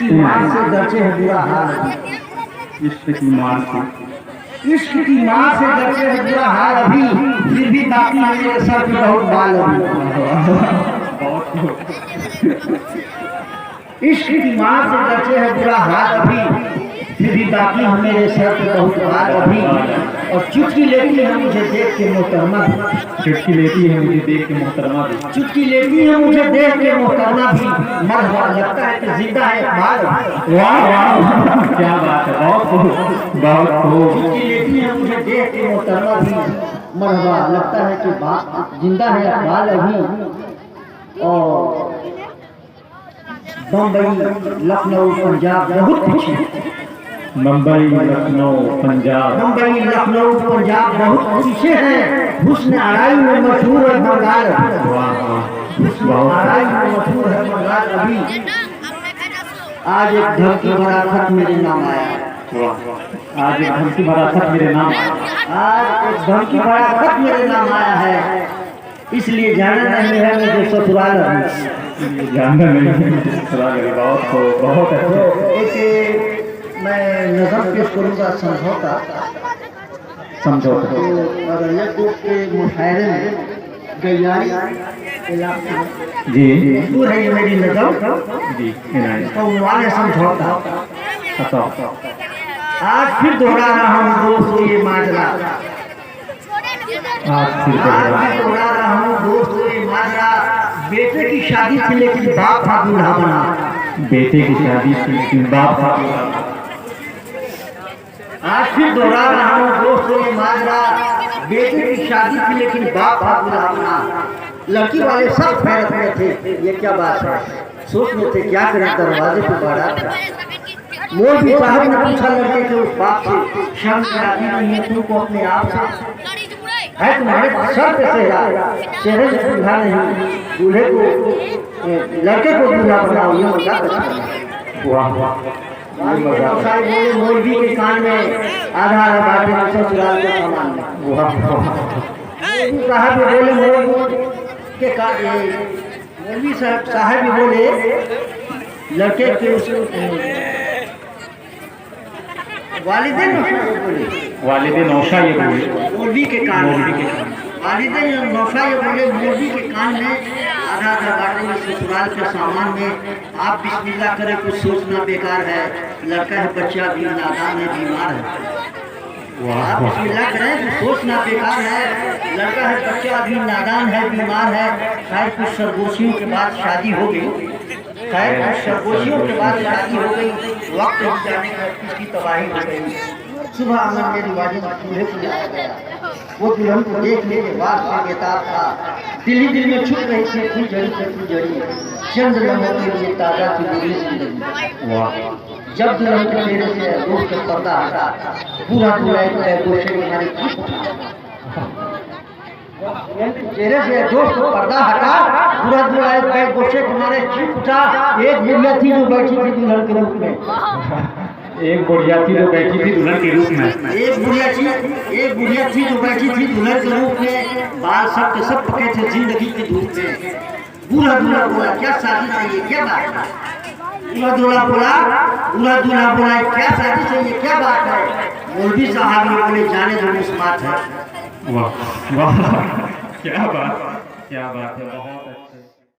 की माँ से डरते हैं बुरा हाल अभी। इश्क की माँ से इश्क की माँ से डरते हैं बुरा हाल अभी, फिर भी बाकी मेरे सर पे बहुत बाल अभी। इश्क की माँ से डरते हैं बुरा हाल अभी, फिर भी बाकी मेरे सर पे बहुत बाल अभी। और चुटकी लेती है मुझे देख के मोहतरमा भी, चुटकी लेती है मुझे देख के मोहतरमा भी, चुटकी लेती है मुझे देख के मोहतरमा भी। मरहबा लगता है कि जिंदा है बाल। वाह वाह क्या बात है, बहुत खूब बहुत खूब। चुटकी लेती है मुझे देख के मोहतरमा भी, मरहबा लगता है कि बाल जिंदा है बाल अभी। और बम्बई लखनऊ पंजाब बहुत पीछे, मुंबई लखनऊ पंजाब, मुंबई लखनऊ पंजाब बहुत पीछे है। हुस्न आराई में मशहूर है बंगाल, वाह वाह हुस्न आराई में मशहूर है बंगाल अभी। आज एक धरती भरा खत मेरे नाम आया, आज एक धमकी भरा खत मेरे नाम आया, आज एक धरती भरा खत मेरे नाम आया है, इसलिए जाना नहीं है मुझे ससुराल अभी। जानना नहीं है। बहुत खूब बहुत अच्छे। एक मैं नजर पेश करूँगा समझौता। समझौता और के मुशायरे में गैयारी इलाके में जी दूर है ये मेरी नजर जी इनायत तो उन्वान है समझौता। बताओ। आज फिर दोहरा रहा हूँ दोस्त ये माजरा, आज फिर आज फिर दोहरा रहा हूँ दोस्त ये माजरा। बेटे की शादी थी लेकिन बाप था दूल्हा बना, बेटे की शादी थी लेकिन बाप था। आज फिर दोहरा रहा हूँ दोस्त ये माजरा। बेटे की शादी थी लेकिन बाप था दूल्हा बना। लड़की वाले सब हैरत में थे, ये क्या बात है, सोच में थे क्या करें, दरवाजे पे बाड़ा था। मौलवी साहब ने पूछा लड़के के उस बाप से, शर्म आती नहीं है तुमको अपने आप से, है तुम्हारे सर पे सेहरा, चेहरे से दूल्हा नहीं, दूल्हे को लड़के को दूल्हा बनाओ, ये मजाक है। वाह वाह बोले मौलवी के कान में आधा बाटे ससुराल के सामान में। मौलवी साहब बोले मौलवी के कान, मौलवी साहब भी बोले लड़के के वालिदैन नौशा ये बोले मौलवी के कान में, वालिदैन नौशा ये बोले मौलवी के कान में आधा बाटे में ससुराल के सामान में। आप बिस्मिल्लाह करें कुछ सोचना बेकार है, लड़का है बच्चा भी नादान है बीमार है। आप बिस्मिल्लाह करें कुछ सोचना बेकार है, लड़का है बच्चा भी नादान है बीमार है। खैर कुछ सरगोशियों के बाद शादी हो गई, खैर कुछ सरगोशियों के बाद शादी हो गई, वक्त जाने का किसकी तबाही हो गई। सुबह आंगन में रिवाजी चूल्हे को लाया गया, वो दुल्हन को देखने के बाद बेताब था, दिल ही दिल में छुप रही थी फुलझड़ी से फुलझड़ी, चंद लम्हों के लिए ताजा थी पूरी जिंदगी। जब दुल्हन के चेहरे से दोस्त का पर्दा हटा, पूरा दूल्हा एक गोशे में हमारी चेहरे से दोस्त का पर्दा हटा, पूरा दूल्हा एक गोशे के मारे चीख उठा। एक बुढ़िया थी जो बैठी थी दुल्हन के रूप में, एक बुढ़िया थी जो बैठी थी दुल्हन के रूप में, एक बुढ़िया थी जो बैठी थी दुल्हन के रूप में। बाल सब के सब पके थे जिंदगी की धूप में। बूढ़ा दूल्हा बोला क्या शादी चाहिए, क्या बात है। बूढ़ा दूल्हा बोला क्या शादी चाहिए, क्या बात है। मौलवी साहब ने बोले जाने दो मुस्मात है। वाह वाह क्या बात है, बहुत अच्छे।